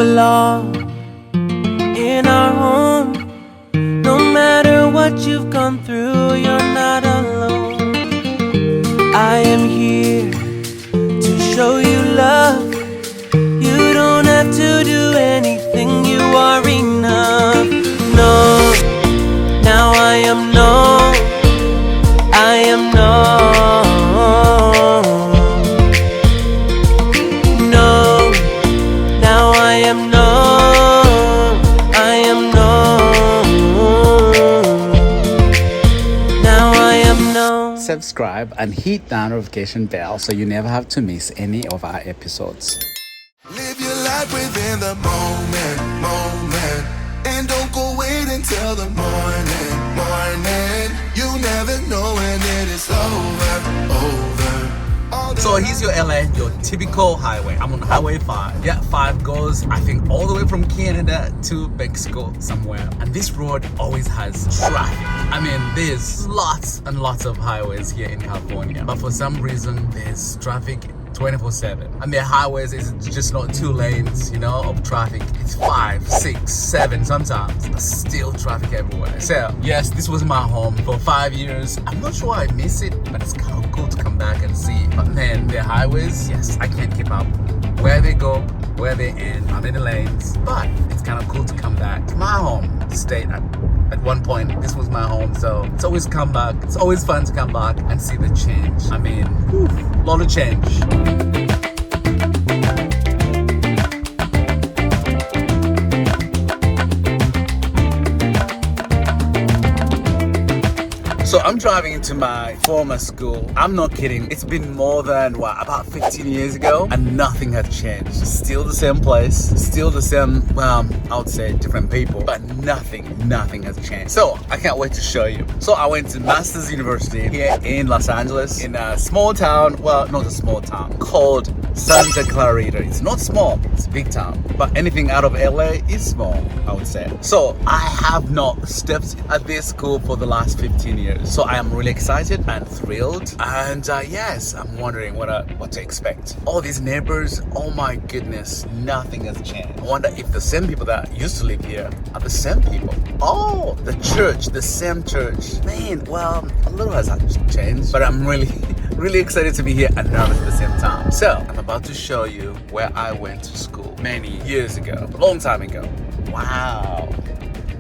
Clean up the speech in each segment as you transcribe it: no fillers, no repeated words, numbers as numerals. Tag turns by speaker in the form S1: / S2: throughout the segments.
S1: belong in our home. No matter what you've gone through, you're not alone. I am here to show you love. You don't have to do anything, you are enough. No, now I am known. I am known. No, now I am known. I am known. Now I am known.
S2: Subscribe and hit that notification bell so you never have to miss any of our episodes.
S3: Live your life within the moment, and don't go wait until the morning. You never know when it is over.
S2: So here's your LA, your typical highway. I'm on Highway 5. Yeah, 5 goes, I think, all the way from Canada to Mexico somewhere. And this road always has traffic. I mean, there's lots and lots of highways here in California. But for some reason, there's traffic 24/7. And their highways is just not 2 lanes, you know, of traffic. It's 5, 6, 7 sometimes. But still traffic everywhere. So, yes, this was my home for 5 years. I'm not sure I miss it, but it's kind of cool to come back and see. But man, their highways, yes, I can't keep up. Where they go, where they end, how many lanes. But it's kind of cool to come back to my home state. At one point, this was my home, so it's always come back. It's always fun to come back and see the change. I mean, a lot of change. So I'm driving into my former school. I'm not kidding. It's been more than, about 15 years ago, and nothing has changed. Still the same place, still the same, I would say different people, but nothing has changed. So I can't wait to show you. So I went to Masters University here in Los Angeles, in a small town, not a small town, called Santa Clarita. It's not small, it's a big town, but anything out of LA is small, I would say. So I have not stepped at this school for the last 15 years. So I am really excited and thrilled, and yes, I'm wondering what to expect. All these neighbors, oh my goodness, nothing has changed. I wonder if the same people that used to live here are the same people. Oh, the church, the same church. Man, well, a little has changed, but I'm really excited to be here and nervous at the same time. So I'm about to show you where I went to school many years ago, a long time ago. Wow.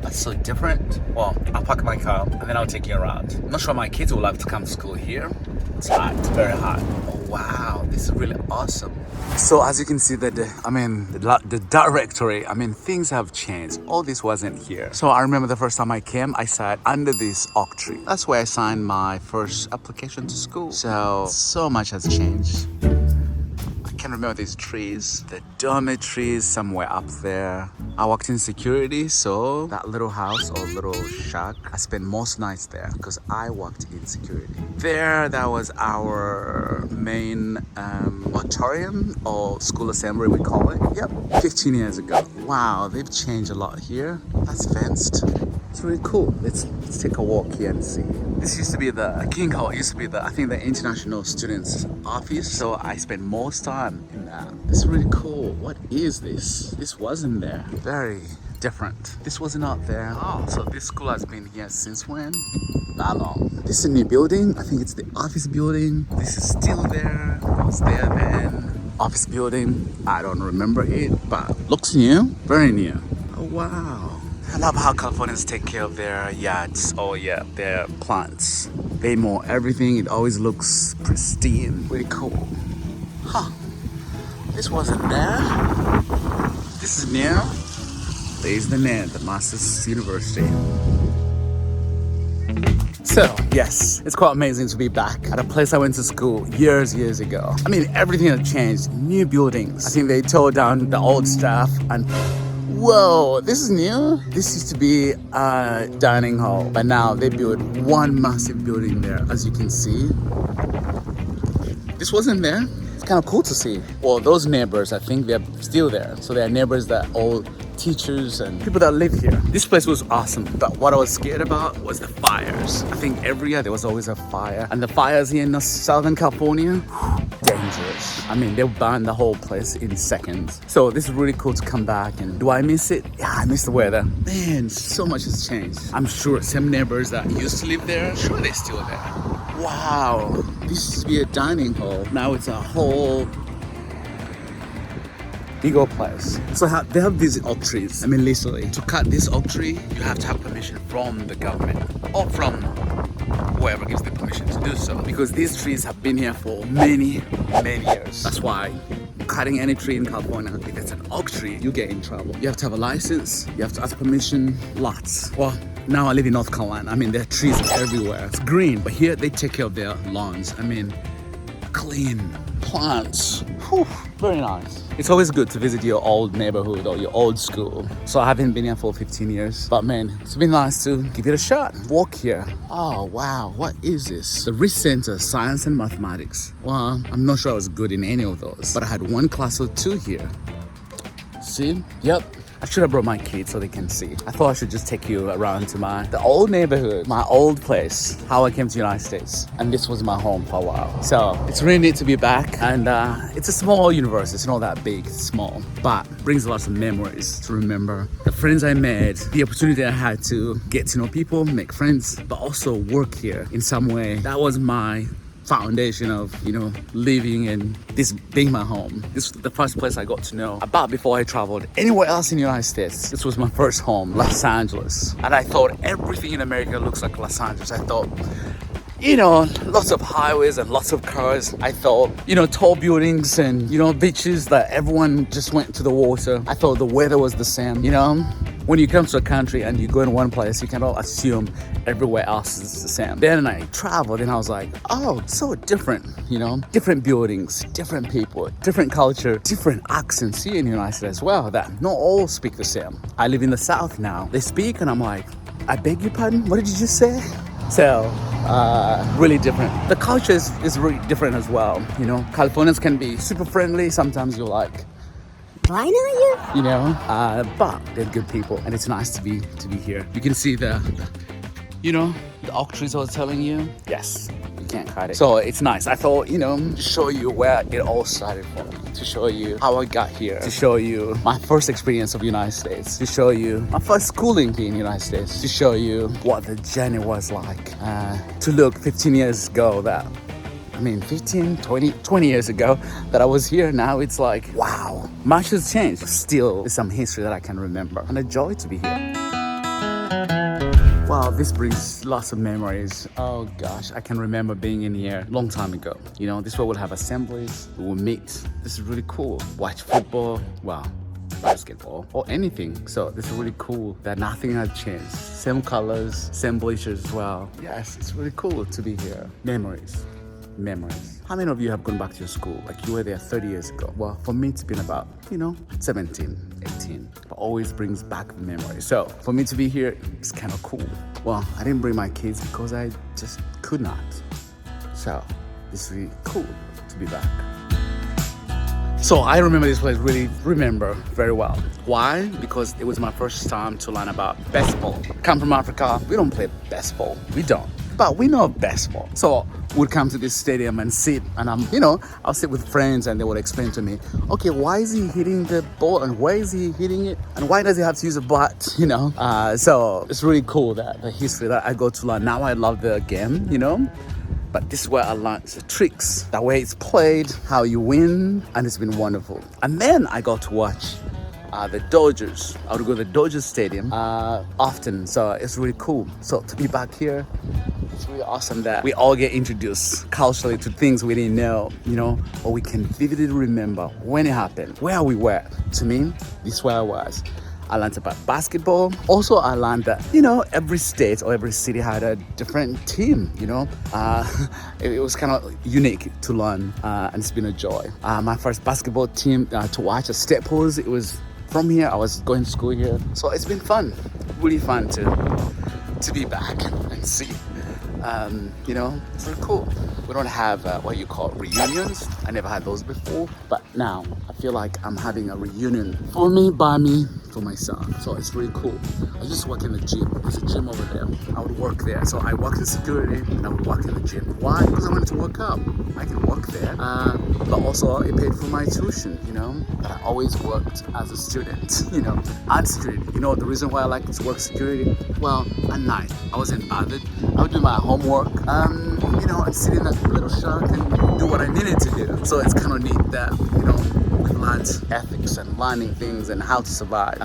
S2: That's so different. Well, I'll park my car and then I'll take you around. I'm not sure my kids will like to come to school here. It's hot, it's very hot. Oh wow, this is really awesome. So as you can see, the directory, things have changed. All this wasn't here. So I remember the first time I came, I sat under this oak tree. That's where I signed my first application to school. So much has changed. I can remember these trees, the dormitories somewhere up there. I worked in security, so that little house or little shack, I spent most nights there because I worked in security. That was our main auditorium or school assembly, we call it. Yep, 15 years ago. Wow, they've changed a lot here. That's fenced. It's really cool. Let's take a walk here and see. This used to be the King Hall. It used to be the international students office. So I spent most time in that. This is really cool. What is this? This wasn't there. Very different. This was not there. Oh, so this school has been here since when? That long. This is a new building. I think it's the office building. This is still there. I was there then. Office building. I don't remember it, but looks new. Very new. Oh wow. I love how Californians take care of their yards. Oh yeah, their plants. They mow everything. It always looks pristine. Really cool. Huh. This wasn't there. This is new. There's the net, the Masters University. So, yes, it's quite amazing to be back at a place I went to school years ago. Everything has changed. New buildings. I think they tore down the old stuff and whoa, this is new. This used to be a dining hall, but now they built one massive building there, as you can see. This wasn't there. It's kind of cool to see. Well, those neighbors, I think they're still there. So they are neighbors that all teachers and people that live here. This place was awesome, but what I was scared about was the fires. I think every year there was always a fire, and the fires here in Southern California, dangerous. I mean, they'll burn the whole place in seconds. So this is really cool to come back. And do I miss it? Yeah, I miss the weather. Man, so much has changed. I'm sure some neighbors that used to live there, sure they're still there. Wow, this used to be a dining hall. Now it's a whole big old place. So they have these oak trees. I mean, literally, to cut this oak tree, you have to have permission from the government or from whoever gives the permission to do so. Because these trees have been here for many, many years. That's why cutting any tree in California, if it's an oak tree, you get in trouble. You have to have a license, you have to ask permission, lots. Well, now I live in North Carolina. I mean, there are trees everywhere. It's green, but here they take care of their lawns. I mean, clean plants. Whew, very nice. It's always good to visit your old neighborhood or your old school. So I haven't been here for 15 years, but man, it's been nice to give it a shot. Walk here. Oh wow, what is this? The Reese Center, Science and Mathematics. Well, I'm not sure I was good in any of those, but I had one class or two here. See? Yep. I should have brought my kids so they can see. I thought I should just take you around to the old neighborhood, my old place, how I came to the United States. And this was my home for a while. So it's really neat to be back. And it's a small universe. It's not that big, it's small, but brings lots of memories to remember. The friends I made, the opportunity I had to get to know people, make friends, but also work here in some way. That was my foundation of, you know, living and this being my home. This was the first place I got to know about before I traveled anywhere else in the United States. This was my first home, Los Angeles. And I thought everything in America looks like Los Angeles. I thought, you know, lots of highways and lots of cars. I thought, you know, tall buildings and, you know, beaches that everyone just went to the water. I thought the weather was the same, you know. When you come to a country and you go in one place, you cannot assume everywhere else is the same. Then I traveled and I was like, oh, so different, you know, different buildings, different people, different culture, different accents here in the United States as well, that not all speak the same. I live in the South now. They speak and I'm like, I beg your pardon? What did you just say? So, really different. The culture is really different as well. You know, Californians can be super friendly. Sometimes you're like, why not you? You know, but they're good people, and it's nice to be here. You can see the you know, the oak trees I was telling you. Yes, you can't cut it. So it's nice. I thought, you know, to show you where it all started for me, to show you how I got here, to show you my first experience of the United States, to show you my first schooling in the United States, to show you what the journey was like. To look 15 years ago that, I mean, 15, 20 years ago that I was here. Now it's like, wow, much has changed. Still, there's some history that I can remember, and a joy to be here. Wow, this brings lots of memories. Oh gosh, I can remember being in here a long time ago. You know, this is where we'll have assemblies, we will meet. This is really cool. Watch football, wow, basketball, or anything. So this is really cool that nothing has changed. Same colors, same bleachers as well. Yes, it's really cool to be here. Memories. How many of you have gone back to your school? Like you were there 30 years ago. Well, for me, it's been about, you know, 17, 18. But always brings back the memory. So for me to be here, it's kind of cool. Well, I didn't bring my kids because I just could not. So it's really cool to be back. So I remember this place, really remember very well. Why? Because it was my first time to learn about baseball. Come from Africa, we don't play baseball. We don't. But we know baseball. So we'd come to this stadium and sit, and I'll sit with friends and they would explain to me, okay, why is he hitting the ball and where is he hitting it? And why does he have to use a bat, you know? So it's really cool that the history that I go to learn. Now I love the game, you know? But this is where I learned the tricks, the way it's played, how you win, and it's been wonderful. And then I got to watch the Dodgers. I would go to the Dodgers Stadium often, so it's really cool. So to be back here, it's really awesome that we all get introduced culturally to things we didn't know, you know, or we can vividly remember when it happened, where we were. To me, this is where I was. I learned about basketball. Also, I learned that, you know, every state or every city had a different team, you know. It was kind of unique to learn, and it's been a joy. My first basketball team to watch at Staples, it was from here. I was going to school here. So it's been fun, really fun to be back and see You know, it's really cool. We don't have what you call reunions. I never had those before, but now I feel like I'm having a reunion for me, by me, for myself. So it's really cool. I just work in the gym. There's a gym over there. I would work there. So I work in security and I would work in the gym. Why? Because I wanted to work out. I can work there, but also it paid for my tuition, you know. But I always worked as a student, you know, and security. You know, the reason why I like to work security, well, at night, I was in Ghana. I would do my homework, you know, and sit in that little shack and do what I needed to do. So it's kind of neat that, you know, we've learned ethics and learning things and how to survive.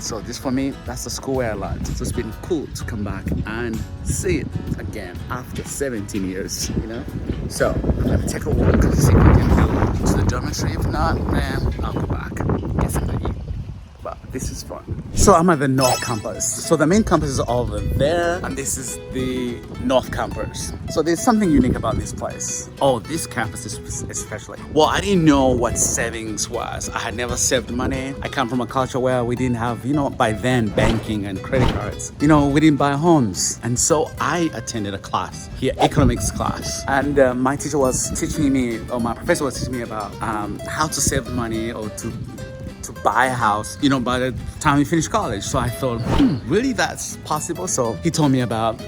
S2: So this for me, that's the school where I learned. So it's been cool to come back and see it again after 17 years, you know. So I'm gonna take a walk and see if we can go to the dormitory. If not, man, I'll go back, get something to eat. But this is fun. So I'm at the North Campus. So the main campus is over there, and this is the North Campus. So there's something unique about this place. Oh, this campus is especially. Well, I didn't know what savings was. I had never saved money. I come from a culture where we didn't have, you know, by then, banking and credit cards. You know, we didn't buy homes. And so I attended a class here, economics class. And my teacher was teaching me, or my professor was teaching me about how to save money or to buy a house, you know, by the time you finish college. So I thought, really, that's possible? So he told me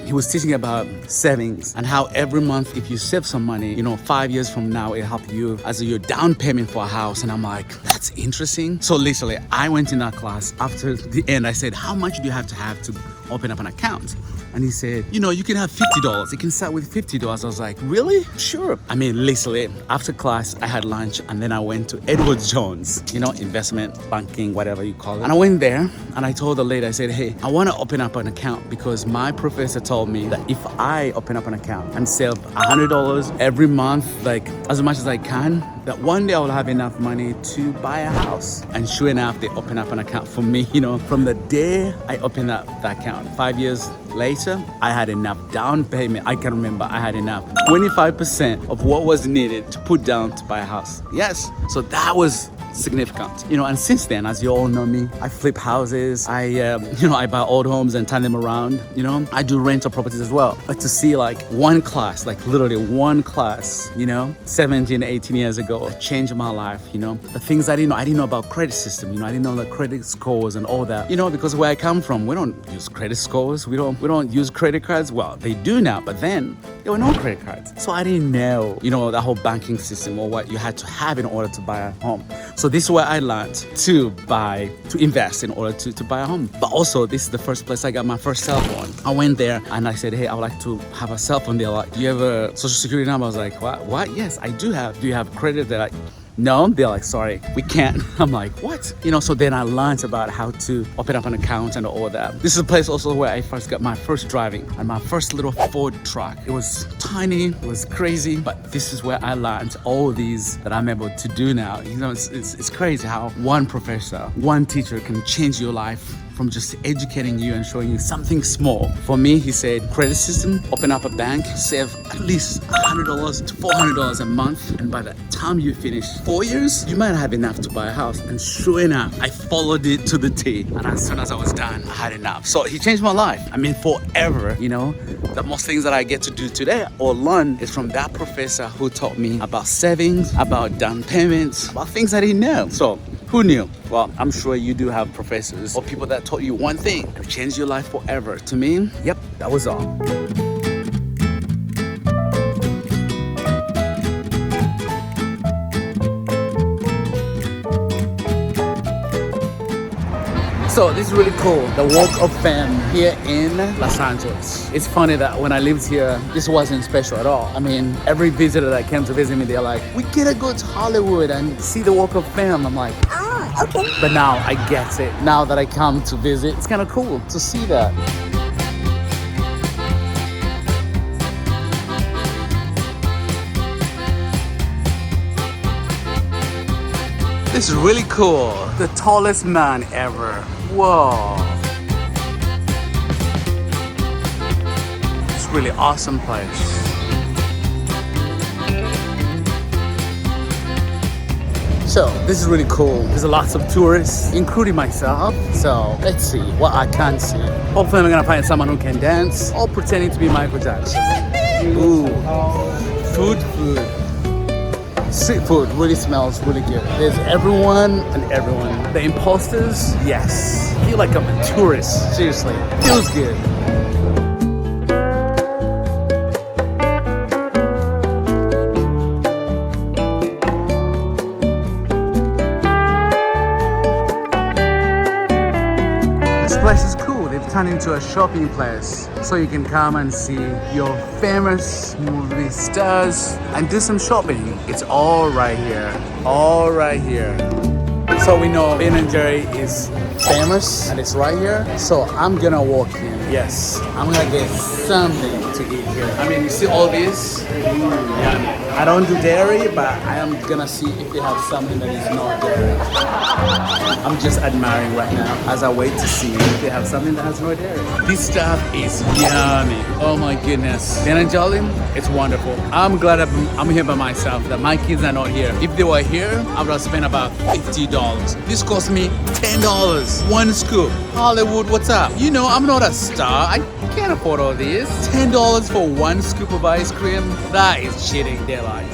S2: he was teaching about savings and how every month if you save some money, you know, 5 years from now, it'll help you as your down payment for a house. And I'm like, that's interesting. So literally, I went in that class. After the end, I said, how much do you have to open up an account? And he said, you know, you can have $50. You can start with $50. I was like, really? Sure. I mean, literally, after class, I had lunch and then I went to Edward Jones, you know, investment banking, whatever you call it. And I went there and I told the lady, I said, hey, I want to open up an account because my professor told me that if I open up an account and save $100 every month, like as much as I can, that one day I will have enough money to buy a house. And sure enough, they opened up an account for me, you know, from the day I opened up the account. 5 years later, I had enough down payment. I can remember I had enough 25% of what was needed to put down to buy a house. Yes, so that was significant, you know. And since then, as you all know me, I flip houses. I buy old homes and turn them around. You know, I do rental properties as well. But to see like one class, like literally one class, you know, 17, 18 years ago, that changed my life. You know, the things I didn't know about credit system. You know, I didn't know the credit scores and all that. You know, because where I come from, we don't use credit scores. We don't use credit cards. Well, they do now, but then there were no credit cards. So I didn't know, you know, the whole banking system or what you had to have in order to buy a home. So this is where I learned to invest in order to buy a home. But also, this is the first place I got my first cell phone. I went there and I said, hey, I would like to have a cell phone. They're like, do you have a social security number? I was like, what? Yes, I do have. Do you have credit? They're like, no. They're like, sorry, we can't. I'm like, what? You know, so then I learned about how to open up an account and all that. This is a place also where I first got my first driving and my first little Ford truck. It was tiny, it was crazy, but this is where I learned all these that I'm able to do now. You know, it's crazy how one professor, one teacher can change your life from just educating you and showing you something small. For me, he said, credit system, open up a bank, save at least $100 to $400 a month. And by the time you finish 4 years, you might have enough to buy a house. And sure enough, I followed it to the T. And as soon as I was done, I had enough. So he changed my life. I mean, forever, you know. The most things that I get to do today or learn is from that professor who taught me about savings, about down payments, about things I didn't know. So who knew? Well, I'm sure you do have professors or people that taught you one thing and changed your life forever. To me, yep, that was all. So this is really cool, the Walk of Fame here in Los Angeles. It's funny that when I lived here, this wasn't special at all. I mean, every visitor that came to visit me, they're like, we gotta go to Hollywood and see the Walk of Fame. I'm like, okay. But now I get it. Now that I come to visit, it's kind of cool to see that. This is really cool. The tallest man ever. Whoa. It's a really awesome place. So this is really cool. There's lots of tourists, including myself. So let's see what I can see. Hopefully I'm gonna find someone who can dance or pretending to be Michael Jackson. Ooh, food. Street food really smells really good. There's everyone and everyone. The imposters, yes. I feel like I'm a tourist, seriously. Feels good. This place is cool. They've turned into a shopping place. So you can come and see your famous movie stars and do some shopping. It's all right here. All right here. So we know Ben & Jerry is famous and it's right here. So I'm gonna walk in. Yes, I'm gonna get something to eat here. I mean, you see all this? Yeah. I don't do dairy, but I am gonna see if they have something that is not dairy. I'm just admiring right now as I wait to see if they have something that has no dairy. This stuff is yummy. Oh my goodness. Ben & Jerry, it's wonderful. I'm glad I'm here by myself, that my kids are not here. If they were here, I would have spent about $50. This cost me $10. One scoop. Hollywood, what's up? You know, I'm not a star. I can't afford all this. $10 for one scoop of ice cream? That is cheating daylight.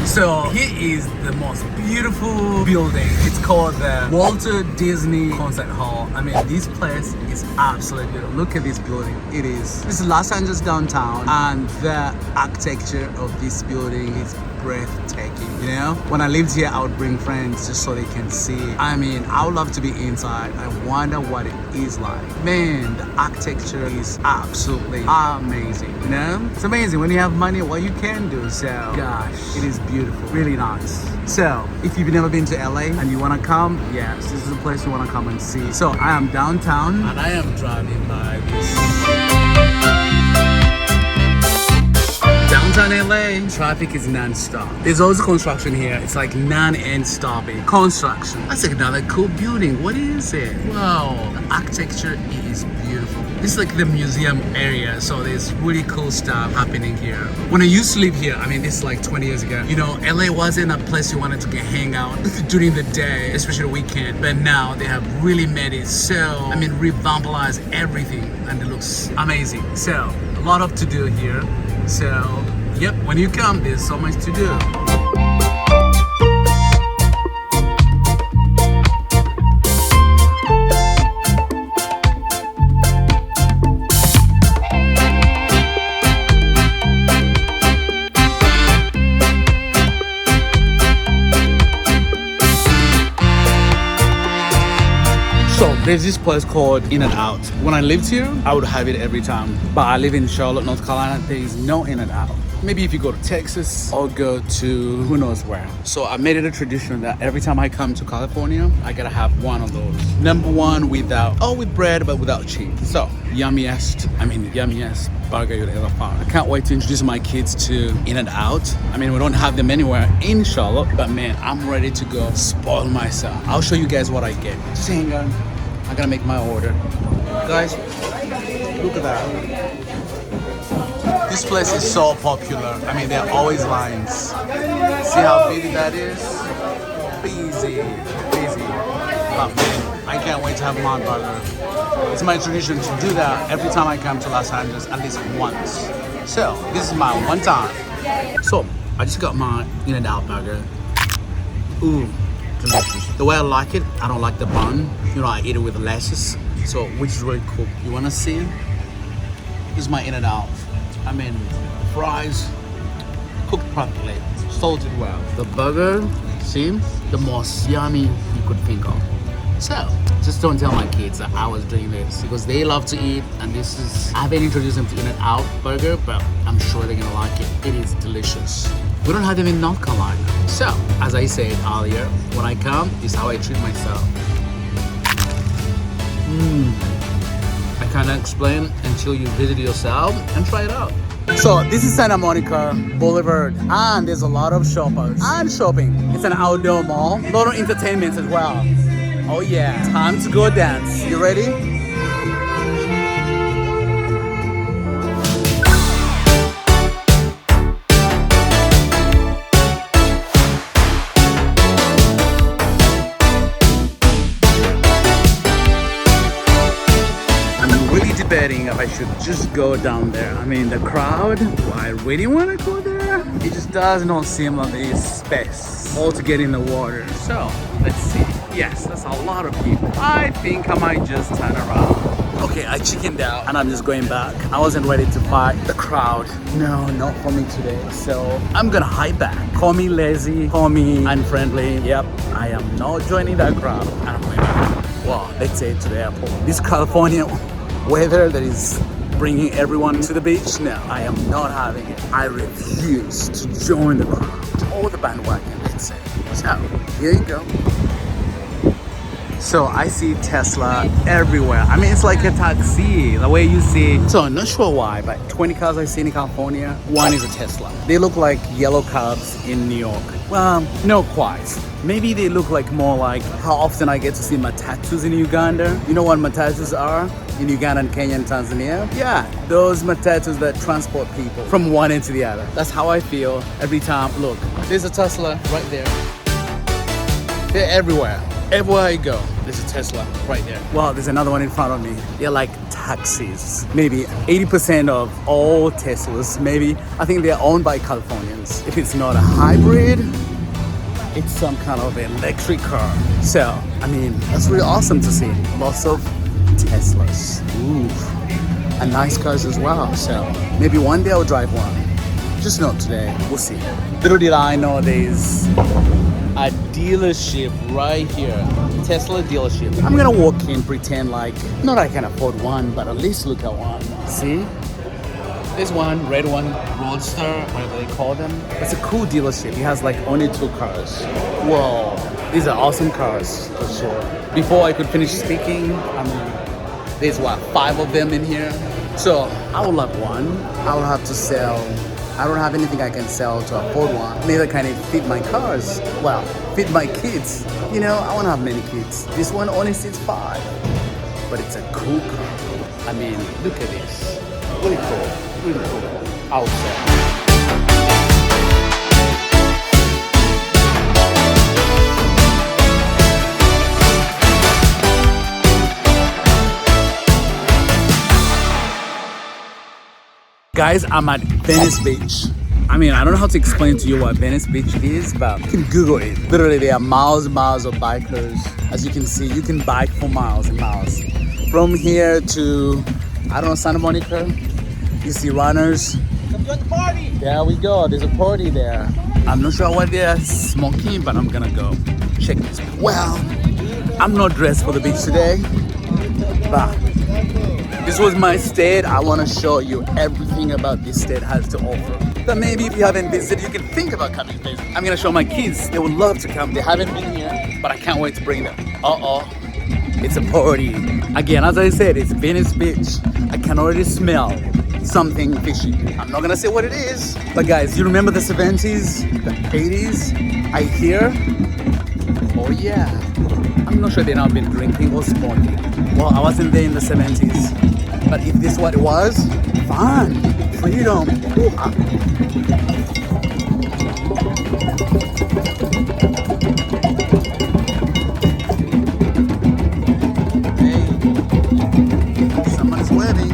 S2: So here is the most beautiful building. It's called the Walt Disney Concert Hall. I mean, this place is absolutely beautiful. Look at this building. This is Los Angeles downtown, and the architecture of this building is breathtaking. You know, when I lived here, I would bring friends just so they can see it. I mean, I would love to be inside. I wonder what it is like. Man, the architecture is absolutely amazing. You know, it's amazing when you have money what you can do. So gosh, it is beautiful, really nice. So if you've never been to LA and you want to come, yes, this is a place you want to come and see. So I am downtown and I am driving by this downtown LA. Traffic is non-stop. There's also construction here. It's like non-end stopping construction. That's like another cool building. What is it? Wow, the architecture is beautiful. This is like the museum area, so there's really cool stuff happening here. When I used to live here, I mean, this is like 20 years ago, you know, LA wasn't a place you wanted to hang out during the day, especially the weekend. But now they have really made it so, I mean, revitalized everything, and it looks amazing. So a lot of to do here. So yep, when you come, there's so much to do. So there's this place called In-N-Out. When I lived here, I would have it every time. But I live in Charlotte, North Carolina. There is no In-N-Out. Maybe if you go to Texas or go to who knows where. So I made it a tradition that every time I come to California, I gotta have one of those. Number one without, or with bread, but without cheese. So yummiest burger you'll ever find. I can't wait to introduce my kids to In-N-Out. I mean, we don't have them anywhere in Charlotte, but man, I'm ready to go spoil myself. I'll show you guys what I get. Just hang on. I gotta make my order. Guys, look at that. This place is so popular. I mean, there are always lines. See how busy that is? Busy. But man, I can't wait to have my burger. It's my tradition to do that every time I come to Los Angeles, at least once. So, this is my one time. So, I just got my In-N-Out burger. Ooh, delicious. The way I like it, I don't like the bun. You know, I eat it with lettuce. So, which is really cool. You wanna see it? This is my In-N-Out. I mean, fries cooked properly, salted well. The burger seems the most yummy you could think of. So, just don't tell my kids that I was doing this, because they love to eat, and this is, I haven't introduced them to In-N-Out burger, but I'm sure they're gonna like it. It is delicious. We don't have them in North Carolina. So, as I said earlier, when I come, this is how I treat myself. I can't explain until you visit yourself and try it out. So this is Santa Monica Boulevard, and there's a lot of shoppers and shopping. It's an outdoor mall, a lot of entertainment as well. Oh yeah, time to go dance. You ready? debating if I should just go down there. I mean, the crowd, do I really want to go there? It just does not seem like there is space all to get in the water. So, let's see. Yes, that's a lot of people. I think I might just turn around. Okay, I chickened out and I'm just going back. I wasn't ready to fight the crowd. No, not for me today. So I'm gonna hide back. Call me lazy, call me unfriendly. Yep, I am not joining that crowd. And I'm going back. Well, let's say to the airport. This California weather that is bringing everyone to the beach. No, I am not having it. I refuse to join the crowd or the bandwagon, let's say. So here you go. So I see Tesla everywhere. I mean, it's like a taxi, the way you see. So I'm not sure why, but 20 cars I see in California, one is a Tesla. They look like yellow cabs in New York. Well, no quite. Maybe they look like more like how often I get to see matatus in Uganda. You know what matatus are? In Uganda and Kenya and Tanzania? Yeah, those matatus that transport people from one end to the other. That's how I feel every time. Look, there's a Tesla right there. They're everywhere. Everywhere I go, there's a Tesla right there. Well, there's another one in front of me. They're like taxis. Maybe 80% of all Teslas, maybe, I think they're owned by Californians. If it's not a hybrid, it's some kind of electric car. So, I mean, that's really awesome to see. Lots of Teslas. Ooh, and nice cars as well. So, maybe one day I'll drive one. Just not today. We'll see. Little did I know there's a dealership right here, Tesla dealership. I'm gonna walk in, pretend like, not I can afford one, but at least look at one. See? There's one, red one, Roadster, whatever they call them. It's a cool dealership. It has like only 2 cars. Whoa, these are awesome cars for sure. Before I could finish speaking, I mean, there's what, 5 of them in here. So I would love one. I will have to sell. I don't have anything I can sell to afford one. Neither can it fit my cars. Well, fit my kids. You know, I want to have many kids. This one only seats 5. But it's a cool car. I mean, look at this. Really cool. Really cool. Outside. Guys, I'm at Venice Beach. I mean, I don't know how to explain to you what Venice Beach is, but you can Google it. Literally, there are miles and miles of bikers. As you can see, you can bike for miles and miles. From here to, I don't know, Santa Monica, you see runners.
S4: Come join the party!
S2: There we go, there's a party there. I'm not sure what they're smoking, but I'm gonna go check this. Well, I'm not dressed for the beach today, but this was my state. I want to show you everything about this state has to offer. But maybe if you haven't visited, you can think about coming to visit. I'm going to show my kids. They would love to come. They haven't been here, but I can't wait to bring them. Uh-oh. It's a party. Again, as I said, it's Venice Beach. I can already smell something fishy. I'm not going to say what it is. But guys, you remember the 70s, the 80s? I hear. Oh yeah. I'm not sure they've not been drinking or smoking. Well, I wasn't there in the 70s. But if this is what it was, fun, freedom. Ooh-ha. Hey, someone's waving.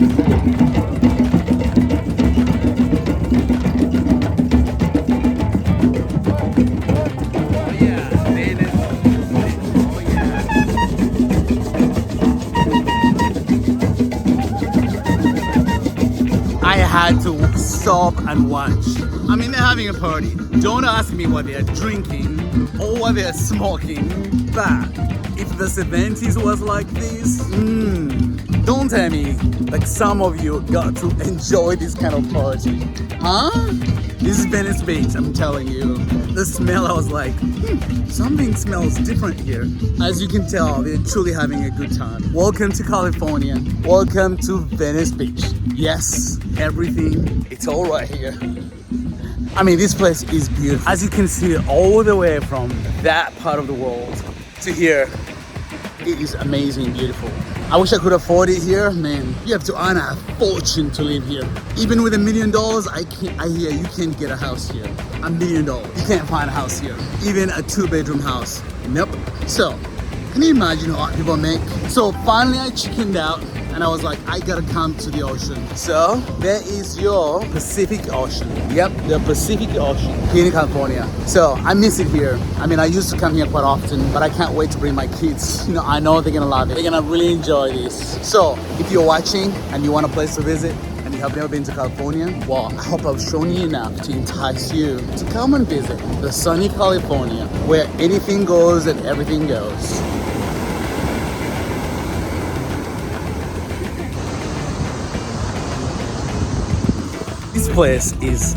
S2: I had to stop and watch. I mean, they're having a party. Don't ask me what they're drinking or what they're smoking. But if the 70s was like this, don't tell me like some of you got to enjoy this kind of party. Huh? This is Venice Beach, I'm telling you. The smell, I was like, something smells different here. As you can tell, they're truly having a good time. Welcome to California. Welcome to Venice Beach. Yes, everything, it's all right here. I mean, this place is beautiful. As you can see, all the way from that part of the world to here, it is amazing, beautiful. I wish I could afford it here, man. You have to earn a fortune to live here. Even with $1 million, I hear you can't get a house here. $1 million, you can't find a house here. Even a 2-bedroom house, nope. So, can you imagine what people make? So finally I chickened out. and I was like, I gotta come to the ocean. So there is your Pacific Ocean. Yep, the Pacific Ocean here in California. So I miss it here. I mean, I used to come here quite often, but I can't wait to bring my kids. You know, I know they're gonna love it. They're gonna really enjoy this. So if you're watching and you want a place to visit and you have never been to California, well, I hope I've shown you enough to entice you to come and visit the sunny California, where anything goes and everything goes. This place is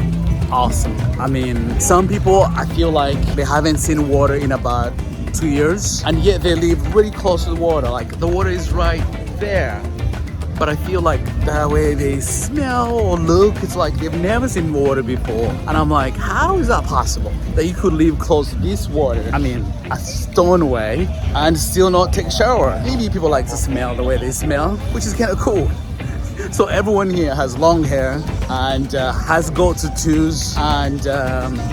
S2: awesome. I mean, some people, I feel like they haven't seen water in about 2 years, and yet they live really close to the water. Like, the water is right there. But I feel like the way they smell or look, it's like they've never seen water before. And I'm like, how is that possible? That you could live close to this water, I mean, a stone away, and still not take a shower. Maybe people like to smell the way they smell, which is kind of cool. So everyone here has long hair and has goat tattoos and,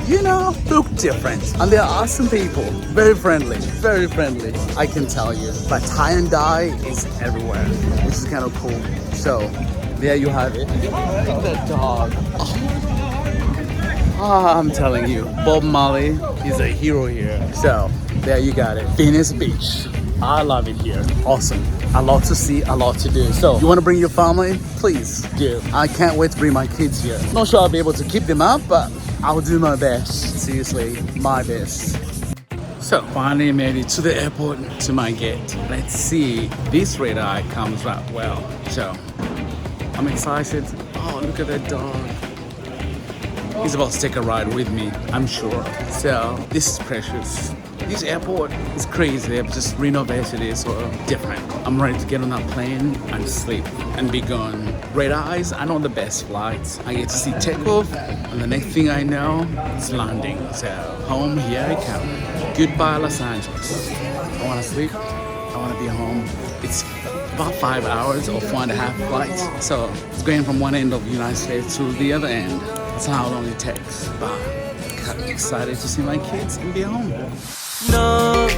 S2: you know, look different. And they're awesome people. Very friendly, I can tell you. But tie and dye is everywhere, which is kind of cool. So there you have it. Look at that dog. Oh, I'm telling you, Bob Marley is a hero here. So there you got it. Venice Beach. I love it here. Awesome. A lot to see, a lot to do. So you want to bring your family? Please do. I can't wait to bring my kids here. Not sure I'll be able to keep them up, but I'll do my best. Seriously, my best. So finally made it to the airport, to my gate. Let's see, this red eye comes right well. So I'm excited. Oh, look at that dog. He's about to take a ride with me, I'm sure. So this is precious. This airport is crazy. They've just renovated it, so different. I'm ready to get on that plane and sleep and be gone. Red eyes, I know the best flights. I get to see takeoff, and the next thing I know, it's landing. So home, here I come. Goodbye, Los Angeles. I want to sleep. I want to be home. It's about 5 hours or 4.5 flights. So it's going from one end of the United States to the other end. That's how long it takes. But I'm excited to see my kids and be home.
S1: No